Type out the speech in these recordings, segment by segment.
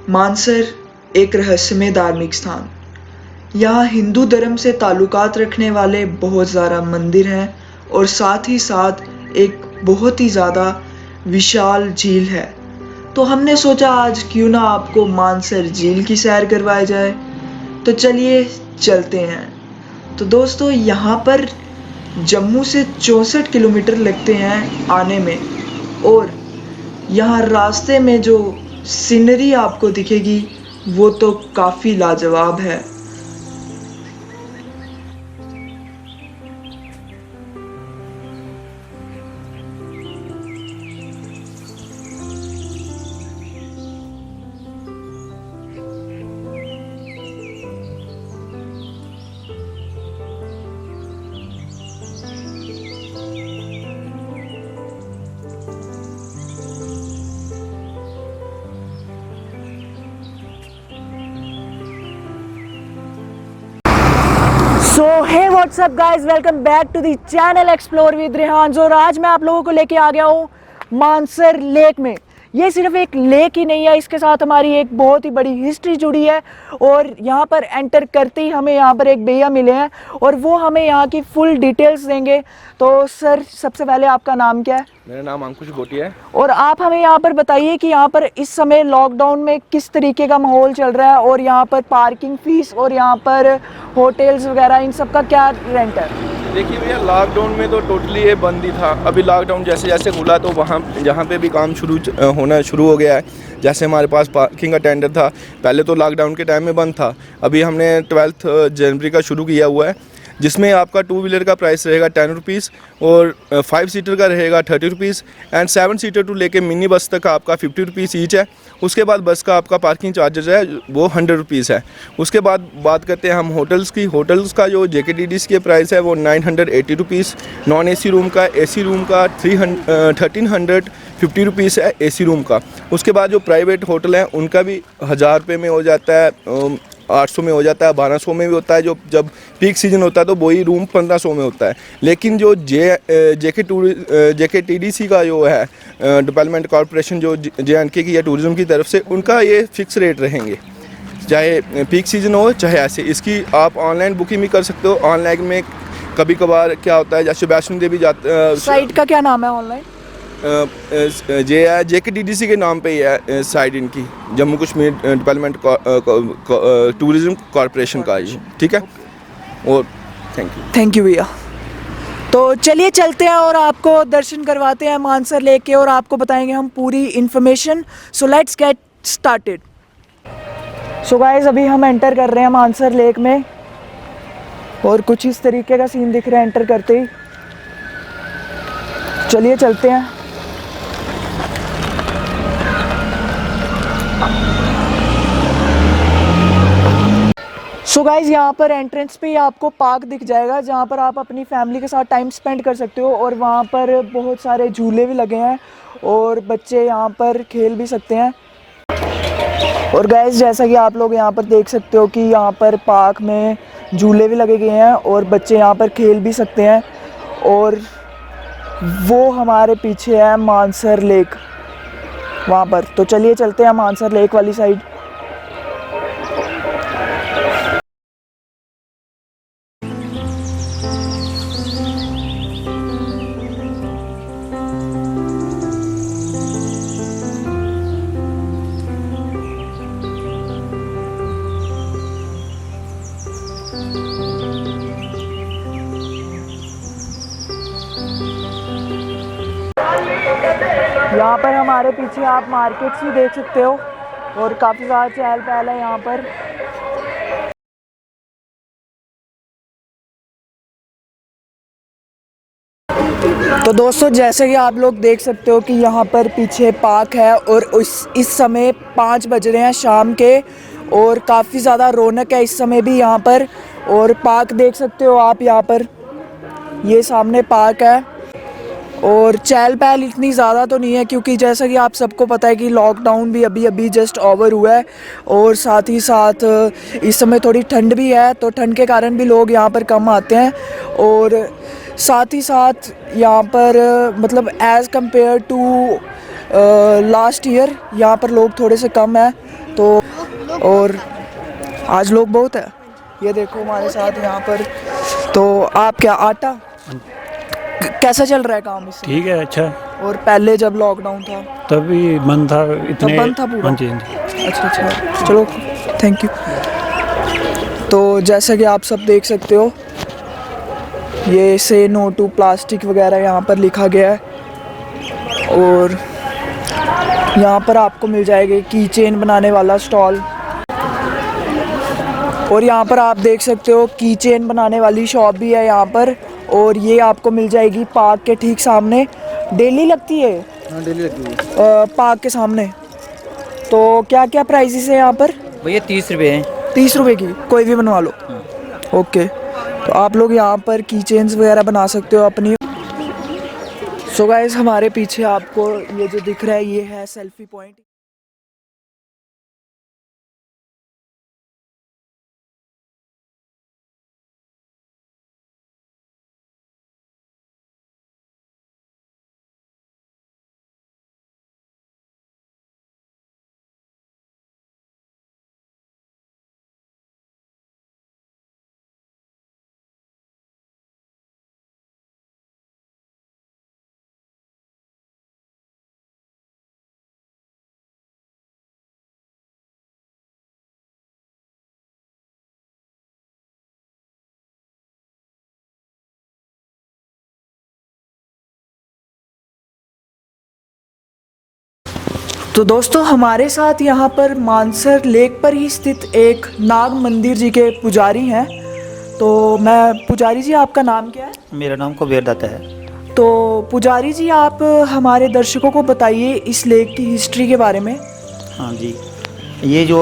मानसर एक रहस्यमय धार्मिक स्थान। यहाँ हिंदू धर्म से ताल्लुकात रखने वाले बहुत ज़्यादा मंदिर हैं और साथ ही साथ एक बहुत ही ज़्यादा विशाल झील है। तो हमने सोचा आज क्यों ना आपको मानसर झील की सैर करवाया जाए। तो चलिए चलते हैं। तो दोस्तों, यहाँ पर जम्मू से 64 किलोमीटर लगते हैं आने में और यहाँ रास्ते में जो सीनरी आपको दिखेगी वो तो काफ़ी लाजवाब है। So hey WhatsApp guys, welcome back to the channel explore with Rehan. और आज मैं आप लोगों को लेके आ गया हूँ मानसर लेक में। ये सिर्फ एक लेक ही नहीं है, इसके साथ हमारी एक बहुत ही बड़ी हिस्ट्री जुड़ी है। और यहाँ पर एंटर करते ही हमें यहाँ पर एक भैया मिले हैं और वो हमें यहाँ की फुल डिटेल्स देंगे। तो सर, सबसे पहले आपका नाम क्या है? मेरा नाम अंकुश गोटी है। और आप हमें यहाँ पर बताइए कि यहाँ पर इस समय लॉकडाउन में किस तरीके का माहौल चल रहा है और यहाँ पर पार्किंग फीस और यहाँ पर होटल्स वगैरह इन सब का क्या रेंट है? देखिए भैया, लॉकडाउन में तो टोटली ये बंद ही था। अभी लॉकडाउन जैसे जैसे खुला तो वहाँ जहाँ पे भी काम होना शुरू हो गया है। जैसे हमारे पास पार्किंग का टेंडर था, पहले तो लॉकडाउन के टाइम में बंद था। अभी हमने 12 जनवरी का शुरू किया हुआ है, जिसमें आपका 2 व्हीलर का प्राइस रहेगा 10 रुपीज़ और 5 सीटर का रहेगा 30 रुपीज़ एंड 7 सीटर टू लेके मिनी बस तक का आपका 50 रुपीज़ ईच है। उसके बाद बस का आपका पार्किंग चार्जेस है वो 100 रुपीज़ है। उसके बाद बात करते हैं हम होटल्स की। होटल्स का जो JKTDC के प्राइस है वो 980 रुपीज़, नॉन AC रूम का, AC रूम का 1350 रुपीज़ है AC रूम का। उसके बाद जो प्राइवेट होटल हैं उनका भी 1000 रुपये में हो जाता है, 800 में हो जाता है, 1200 में भी होता है। जब पीक सीजन होता है तो वही रूम 1500 में होता है। लेकिन जो JKTDC का जो है डेवलपमेंट कॉरपोरेशन जो JNK की या टूरिज़्म की तरफ से, उनका ये फ़िक्स रेट रहेंगे, चाहे पीक सीजन हो चाहे ऐसे। इसकी आप ऑनलाइन बुकिंग भी कर सकते हो। ऑनलाइन में कभी कभार क्या होता है, जैसे वैष्णो देवी जाते, साइट का क्या नाम है ऑनलाइन? JKTDC के नाम पे ही है साइट इनकी, Jammu Kashmir development tourism corporation का ये, ठीक है। और थैंक यू भैया। तो चलिए चलते हैं और आपको दर्शन करवाते हैं मानसर लेक के और आपको बताएंगे हम पूरी information. So let's get started. So guys, अभी हम एंटर कर रहे हैं मानसर लेक में और कुछ इस तरीके का सीन दिख रहा है एंटर करते ही। चलिए चलते हैं। सो गाइज, यहाँ पर एंट्रेंस पे ही आपको पार्क दिख जाएगा जहाँ पर आप अपनी फैमिली के साथ टाइम स्पेंड कर सकते हो और वहाँ पर बहुत सारे झूले भी लगे हैं और बच्चे यहाँ पर खेल भी सकते हैं। और गाइज, जैसा कि आप लोग यहाँ पर देख सकते हो कि यहाँ पर पार्क में झूले भी लगे गए हैं और बच्चे यहाँ पर खेल भी सकते हैं। और वो हमारे पीछे है मानसर लेक वहाँ पर। तो चलिए चलते हैं मानसर लेक वाली साइड। यहाँ पर हमारे पीछे आप मार्केट्स भी देख सकते हो और काफ़ी ज़्यादा चहल पहल है यहाँ पर। तो दोस्तों, जैसे कि आप लोग देख सकते हो कि यहाँ पर पीछे पार्क है और इस समय 5 बज रहे हैं शाम के और काफ़ी ज़्यादा रौनक है इस समय भी यहाँ पर। और पार्क देख सकते हो आप यहाँ पर, ये सामने पार्क है और चहल पहल इतनी ज़्यादा तो नहीं है क्योंकि जैसा कि आप सबको पता है कि लॉकडाउन भी अभी जस्ट ओवर हुआ है और साथ ही साथ इस समय थोड़ी ठंड भी है, तो ठंड के कारण भी लोग यहाँ पर कम आते हैं। और साथ ही साथ यहाँ पर मतलब as compare to last year यहाँ पर लोग थोड़े से कम हैं। तो और आज लोग बहुत है। ये देखो हमारे साथ यहाँ पर। तो आप क्या आटा कैसा चल रहा है काम इससे? ठीक है, अच्छा। और पहले जब लॉकडाउन था तभी बंद था, इतने तब बंद था पूरा? हाँ जी, हाँ जी। अच्छा, चलो थैंक यू। तो जैसा कि आप सब देख सकते हो, ये से नो टू प्लास्टिक वगैरह यहाँ पर लिखा गया है। और यहाँ पर आपको मिल जाएगी की चेन बनाने वाला स्टॉल। और यहाँ पर आप देख सकते हो की चेन बनाने वाली शॉप भी है यहाँ पर। और ये आपको मिल जाएगी पार्क के ठीक सामने। डेली लगती है? हाँ, डेली लगती है पार्क के सामने। तो क्या क्या प्राइसेस है यहाँ पर? भैया 30 रुपये हैं। 30 रुपए की कोई भी बनवा लो। ओके, तो आप लोग यहाँ पर की चेन्स वगैरह बना सकते हो अपनी। सो गाइस, हमारे पीछे आपको ये जो दिख रहा है ये है सेल्फी पॉइंट। तो दोस्तों, हमारे साथ यहाँ पर मानसर लेक पर ही स्थित एक नाग मंदिर जी के पुजारी हैं। तो मैं पुजारी जी, आपका नाम क्या है? मेरा नाम कुबेर दत्त है। तो पुजारी जी, आप हमारे दर्शकों को बताइए इस लेक की हिस्ट्री के बारे में। हाँ जी, ये जो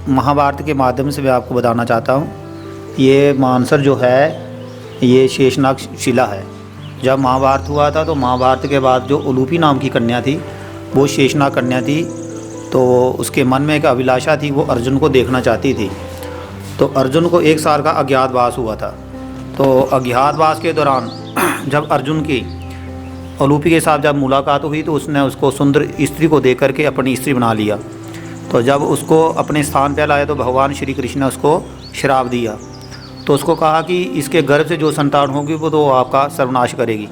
महाभारत के माध्यम से मैं आपको बताना चाहता हूँ, ये मानसर जो है ये शेषनाग शिला है। जब महाभारत हुआ था तो महाभारत के बाद जो उलूपी नाम की कन्या थी वो शेषनाग कन्या थी। तो उसके मन में एक अभिलाषा थी, वो अर्जुन को देखना चाहती थी। तो अर्जुन को 1 साल का अज्ञातवास हुआ था। तो अज्ञातवास के दौरान जब अर्जुन की उलूपी के साथ जब मुलाकात हुई तो उसने उसको सुंदर स्त्री को देख करके अपनी स्त्री बना लिया। तो जब उसको अपने स्थान पर लाया तो भगवान श्री कृष्ण ने उसको श्राप दिया। तो उसको कहा कि इसके गर्भ से जो संतान होगी वो तो आपका सर्वनाश करेगी।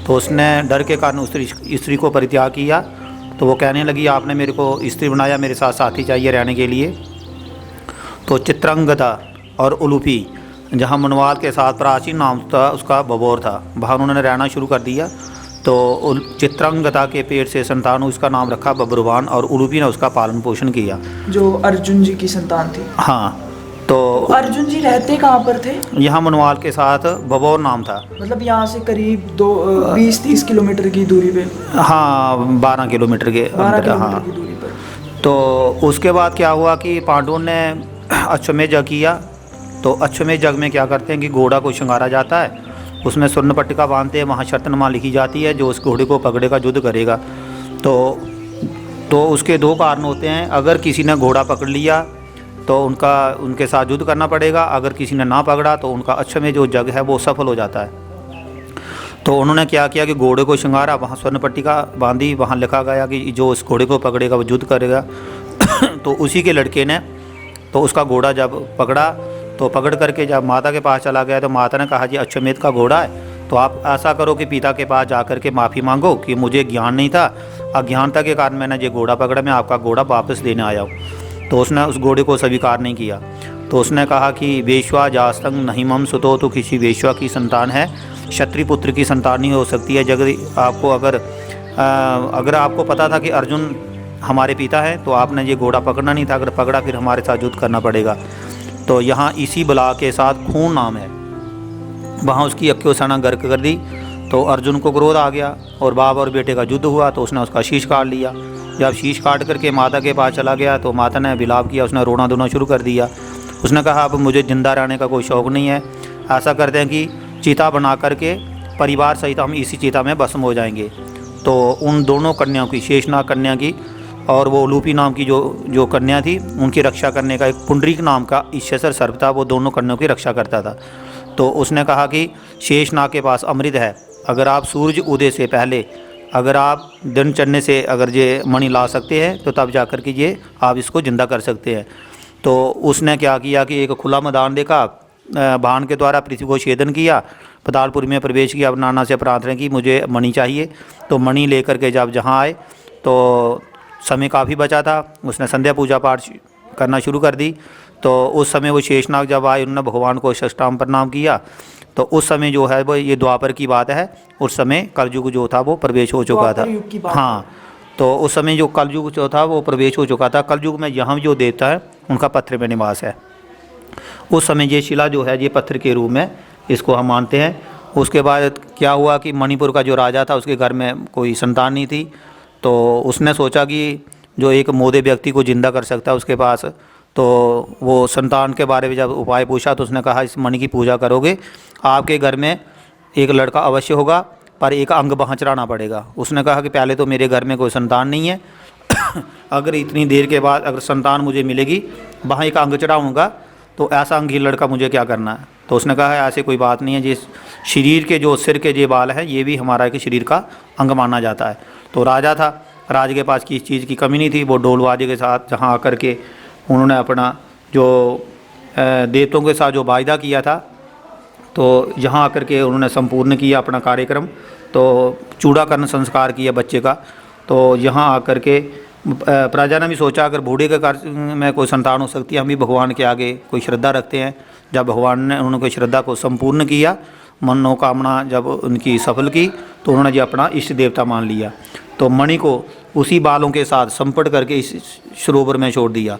तो उसने डर के कारण उस स्त्री को परित्याग किया। तो वो कहने लगी, आपने मेरे को स्त्री बनाया, मेरे साथ साथी चाहिए रहने के लिए। तो चित्रांगदा और उलूपी, जहाँ मनवाल के साथ प्राचीन नाम था उसका बबौर था, वहाँ उन्होंने रहना शुरू कर दिया। तो चित्रांगदा के पेट से संतान हुई, उसका नाम रखा बब्रुवान, और उलूपी ने उसका पालन पोषण किया, जो अर्जुन जी की संतान थी। हाँ। तो अर्जुन जी रहते कहाँ पर थे? यहाँ मनवाल के साथ बबौर नाम था। मतलब यहाँ से करीब 20-30 किलोमीटर की दूरी पे? हाँ, 12 किलोमीटर के 12 अंदर, किलोमीटर हाँ। की दूरी पर। तो उसके बाद क्या हुआ कि पांडवों ने अश्वमेध यज्ञ किया। तो अश्वमेध यज्ञ में क्या करते हैं कि घोड़ा को श्रृंगारा जाता है, उसमें स्वर्ण पट्टिका बांधते हैं, वहाँ शर्तनुमा लिखी जाती है, जो उस घोड़े को पकड़ेगा युद्ध करेगा। तो उसके 2 कारण होते हैं। अगर किसी ने घोड़ा पकड़ लिया तो उनके साथ युद्ध करना पड़ेगा, अगर किसी ने ना पकड़ा तो उनका अश्वमेध जो यज्ञ है वो सफल हो जाता है। तो उन्होंने क्या किया कि घोड़े को श्रृंगारा, वहाँ स्वर्ण पट्टिका बांधी, वहाँ लिखा गया कि जो उस घोड़े को पकड़ेगा वो युद्ध करेगा। तो उसी के लड़के ने तो उसका घोड़ा जब पकड़ा, तो पकड़ करके जब माता के पास चला गया तो माता ने कहा, जी अश्वमेध का घोड़ा है तो आप ऐसा करो कि पिता के पास जा कर के माफ़ी मांगो कि मुझे ज्ञान नहीं था, अज्ञानता के कारण मैंने ये घोड़ा पकड़ा, मैं आपका घोड़ा वापस देने आया हूँ। तो उसने उस घोड़े को स्वीकार नहीं किया। तो उसने कहा कि वेश्वा जास्तंग नहीं मम सुतो, तो किसी वेश्वा की संतान है, क्षत्रिय पुत्र की संतान नहीं हो सकती है। अगर आपको पता था कि अर्जुन हमारे पिता हैं तो आपने ये घोड़ा पकड़ना नहीं था, अगर पकड़ा फिर हमारे साथ युद्ध करना पड़ेगा। तो यहाँ इसी बला के साथ खून नाम है, वहाँ उसकी अक्योसना गर्क कर दी। तो अर्जुन को क्रोध आ गया और बाप और बेटे का युद्ध हुआ, तो उसने उसका शीश काट लिया। जब शीश काट करके माता के पास चला गया तो माता ने विलाप किया, उसने रोना धोना शुरू कर दिया। उसने कहा, अब मुझे ज़िंदा रहने का कोई शौक़ नहीं है, ऐसा करते हैं कि चिता बना करके परिवार सहित हम इसी चिता में भस्म हो जाएंगे। तो उन दोनों कन्याओं की, शेषनाग कन्या की और वो उलूपी नाम की जो कन्या थी, उनकी रक्षा करने का एक पुंडरीक नाम का ईश्वर सर्प था, वो दोनों कन्याओं की रक्षा करता था। तो उसने कहा कि शेषनाग के पास अमृत है, अगर आप सूरज उदय से पहले, अगर आप दिन चढ़ने से अगर ये मणि ला सकते हैं तो तब जा कर के ये आप इसको ज़िंदा कर सकते हैं। तो उसने क्या किया कि एक खुला मैदान देखा, बाण के द्वारा पृथ्वी को छेदन किया, पतालपुर में प्रवेश किया, नाना से प्रार्थना की मुझे मणि चाहिए। तो मणि लेकर के जब जहाँ आए तो समय काफ़ी बचा था, उसने संध्या पूजा पाठ करना शुरू कर दी। तो उस समय वो शेषनाग जब आए, उन्होंने भगवान को साष्टांग प्रणाम किया। तो उस समय जो है वो ये द्वापर की बात है, उस समय कलयुग जो था वो प्रवेश हो चुका था। द्वापर युग की बात हाँ, तो उस समय जो कलयुग जो था वो प्रवेश हो चुका था। कलयुग में यहाँ जो देवता है उनका पत्थर में निवास है। उस समय ये शिला जो है ये पत्थर के रूप में इसको हम मानते हैं। उसके बाद क्या हुआ कि मणिपुर का जो राजा था उसके घर में कोई संतान नहीं थी। तो उसने सोचा कि जो एक मोदे व्यक्ति को जिंदा कर सकता है उसके पास, तो वो संतान के बारे में जब उपाय पूछा तो उसने कहा इस मणि की पूजा करोगे आपके घर में एक लड़का अवश्य होगा, पर एक अंग वहाँ चढ़ाना पड़ेगा। उसने कहा कि पहले तो मेरे घर में कोई संतान नहीं है अगर इतनी देर के बाद अगर संतान मुझे मिलेगी, वहाँ एक अंग चढ़ाऊँगा, तो ऐसा अंग ही लड़का मुझे क्या करना है। तो उसने कहा ऐसे कोई बात नहीं है, जिस शरीर के जो सिर के जो बाल हैं ये भी हमारा एक शरीर का अंग माना जाता है। तो राजा था, राज के पास किस चीज़ की कमी नहीं थी। वो ढोल बाजे के साथ जहाँ आकर के उन्होंने अपना जो देवताओं के साथ जो वायदा किया था, तो यहाँ आकर के उन्होंने संपूर्ण किया अपना कार्यक्रम। तो चूड़ाकरण संस्कार किया बच्चे का। तो यहाँ आकर के प्रजा ने भी सोचा अगर बूढ़े के कार्य में कोई संतान हो सकती है, हम भी भगवान के आगे कोई श्रद्धा रखते हैं। जब भगवान ने उन्होंने श्रद्धा को संपूर्ण किया, मनोकामना जब उनकी सफल की, तो उन्होंने जी अपना इष्ट देवता मान लिया। तो मणि को उसी बालों के साथ संपट करके इस सरोवर में छोड़ दिया।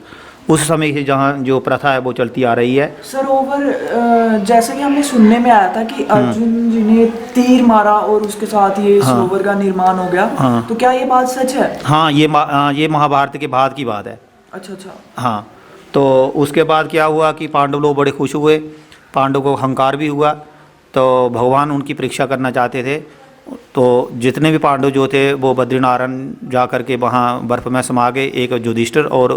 उस समय से जहाँ जो प्रथा है वो चलती आ रही है। सरोवर जैसे कि हमें सुनने में आया था कि अर्जुन जी ने तीर मारा और उसके साथ ये सरोवर का निर्माण हो गया। तो क्या ये बात सच है? हाँ, ये महाभारत के बाद की बात है। अच्छा अच्छा। हाँ, तो उसके बाद क्या हुआ कि पांडव लोग बड़े खुश हुए, पांडव को अहंकार भी हुआ। तो भगवान उनकी परीक्षा करना चाहते थे। तो जितने भी पांडव जो थे वो बद्रीनारायण जा कर के वहाँ बर्फ़ में समा गए। एक युधिष्ठिर और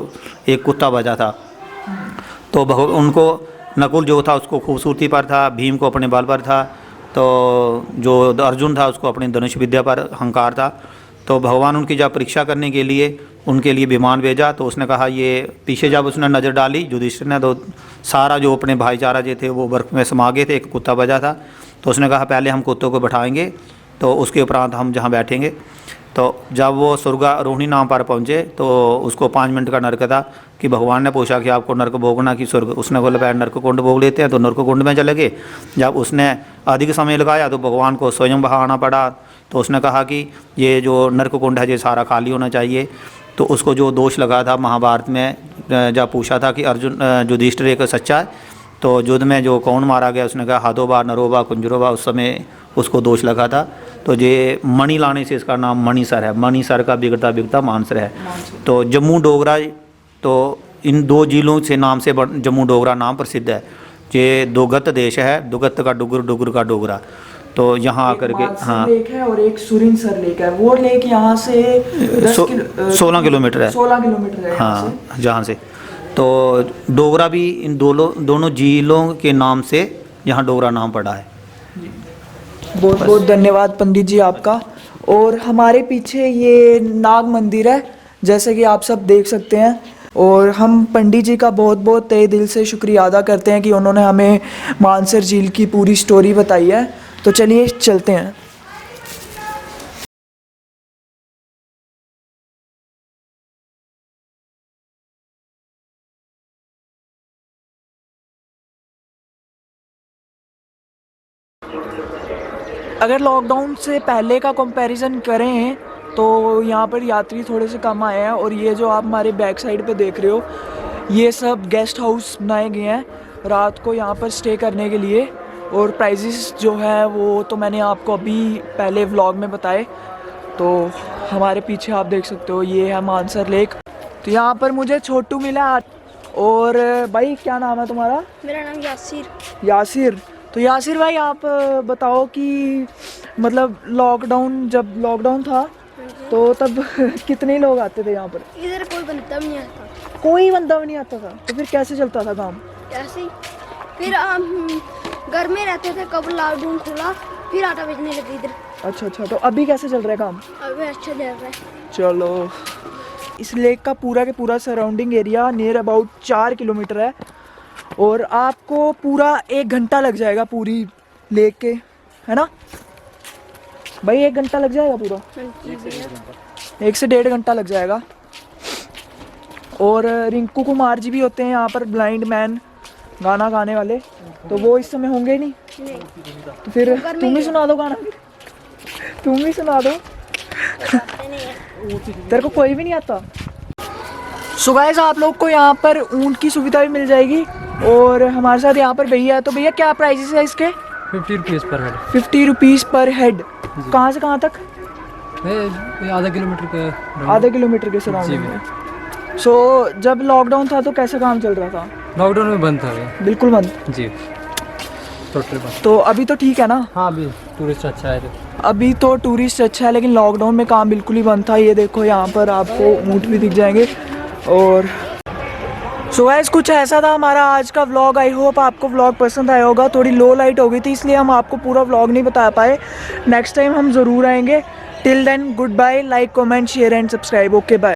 एक कुत्ता बजा था। तो उनको नकुल जो था उसको खूबसूरती पर था, भीम को अपने बल पर था, तो जो अर्जुन था उसको अपनी धनुष विद्या पर अहंकार था। तो भगवान उनकी जब परीक्षा करने के लिए उनके लिए विमान भेजा, तो उसने कहा ये पीछे जब उसने नज़र डाली युधिष्ठिर ने, तो सारा जो अपने भाईचारा जो थे वो बर्फ़ में समा गए थे। एक कुत्ता बजा था। तो उसने कहा पहले हम कुत्तों को बैठाएंगे, तो उसके उपरांत हम जहाँ बैठेंगे। तो जब वो स्वर्गारोहिणी नाम पर पहुँचे तो उसको 5 मिनट का नरक था कि भगवान ने पूछा कि आपको नरक भोगना कि स्वर्ग। उसने बोला पहले नरक कुंड भोग लेते हैं। तो नरक कुंड में चले गए। जब उसने अधिक समय लगाया तो भगवान को स्वयं वहाँ आना पड़ा। तो उसने कहा कि ये जो नरक कुंड है ये सारा खाली होना चाहिए। तो उसको जो दोष लगा था महाभारत में, जब पूछा था कि अर्जुन युधिष्ठिर एक सच्चा है, तो युद्ध में जो कौन मारा गया, उसने कहा हाथोबा नरोबा कुंजरोबा, उस समय उसको दोष लगा था। तो ये मणि लाने से इसका नाम मणिसर है। मणिसर का बिगड़ता बिगड़ता मानसर है। तो जम्मू डोगरा, तो इन 2 जिलों से नाम से जम्मू डोगरा नाम प्रसिद्ध है। ये दोगत देश है, दोगत का डुगर, डुगर का डोगरा। तो यहाँ आकर के हाँ लेक है और एक सुरिनसर लेक है। वो लेक यहाँ से 16 किलोमीटर है। 16 किलोमीटर है हाँ, जहाँ से। तो डोगरा भी इन दोनों जिलों के नाम से यहाँ डोगरा नाम पड़ा है। बहुत बहुत धन्यवाद पंडित जी आपका। और हमारे पीछे ये नाग मंदिर है जैसे कि आप सब देख सकते हैं। और हम पंडित जी का बहुत बहुत तहे दिल से शुक्रिया अदा करते हैं कि उन्होंने हमें मानसर झील की पूरी स्टोरी बताई है। तो चलिए चलते हैं। अगर लॉकडाउन से पहले का कंपैरिजन करें तो यहाँ पर यात्री थोड़े से कम आए हैं। और ये जो आप हमारे बैक साइड पे देख रहे हो, ये सब गेस्ट हाउस बनाए गए हैं रात को यहाँ पर स्टे करने के लिए। और प्राइजेस जो है वो तो मैंने आपको अभी पहले व्लॉग में बताए। तो हमारे पीछे आप देख सकते हो ये है मानसर लेक। तो यहाँ पर मुझे छोटू मिला। और भाई क्या नाम है तुम्हारा? मेरा नाम यासिर। यासिर। तो यासिर भाई आप बताओ कि मतलब जब लॉकडाउन था तो तब कितने लोग आते थे यहाँ पर? इधर कोई बंदा भी नहीं आता। कोई बंदा भी नहीं आता था? तो फिर कैसे चलता था काम? ऐसे ही फिर हम घर में रहते थे। कब लॉकडाउन खुला फिर आटा बेचने लगे इधर। अच्छा अच्छा। तो अभी कैसे चल रहा है काम? अभी अच्छा चल रहा है। चलो इस लेक का पूरा के पूरा surrounding area near about 4 kilometre है और आपको पूरा 1 घंटा लग जाएगा पूरी लेक के, है ना भाई? 1 घंटा लग जाएगा पूरा, 1 से 1.5 घंटा लग जाएगा। और रिंकू कुमार जी भी होते हैं यहाँ पर, ब्लाइंड मैन गाना गाने वाले, तो वो इस समय होंगे ही नहीं, तो फिर तुम ही सुना दो गाना, तुम ही सुना दो। तेरे को कोई भी नहीं आता? सो गाइस आप लोग को यहाँ पर ऊंट की सुविधा भी मिल जाएगी और हमारे साथ यहाँ पर भैया है। तो भैया क्या प्राइसेस है इसके? 50 रुपीज़ पर हेड। 50 रुपीज़ पर हेड। कहाँ से कहाँ तक? आधा किलोमीटर के, आधे किलोमीटर के सराउंडिंग में। सो जब लॉकडाउन था तो कैसा काम चल रहा था? लॉकडाउन में बंद था ये। बिल्कुल बंद जी, टोटल बंद। तो अभी तो ठीक है ना? हाँ अभी टूरिस्ट अच्छा है। अभी तो टूरिस्ट अच्छा है, लेकिन लॉकडाउन में काम बिल्कुल ही बंद था। ये देखो यहाँ पर आपको ऊँट भी दिख जाएंगे। और सो गाइस कुछ ऐसा था हमारा आज का व्लॉग। आई होप आपको व्लॉग पसंद आया होगा। थोड़ी लो लाइट हो गई थी इसलिए हम आपको पूरा व्लॉग नहीं बता पाए। नेक्स्ट टाइम हम ज़रूर आएंगे। Till then goodbye, like comment share and subscribe. Okay bye.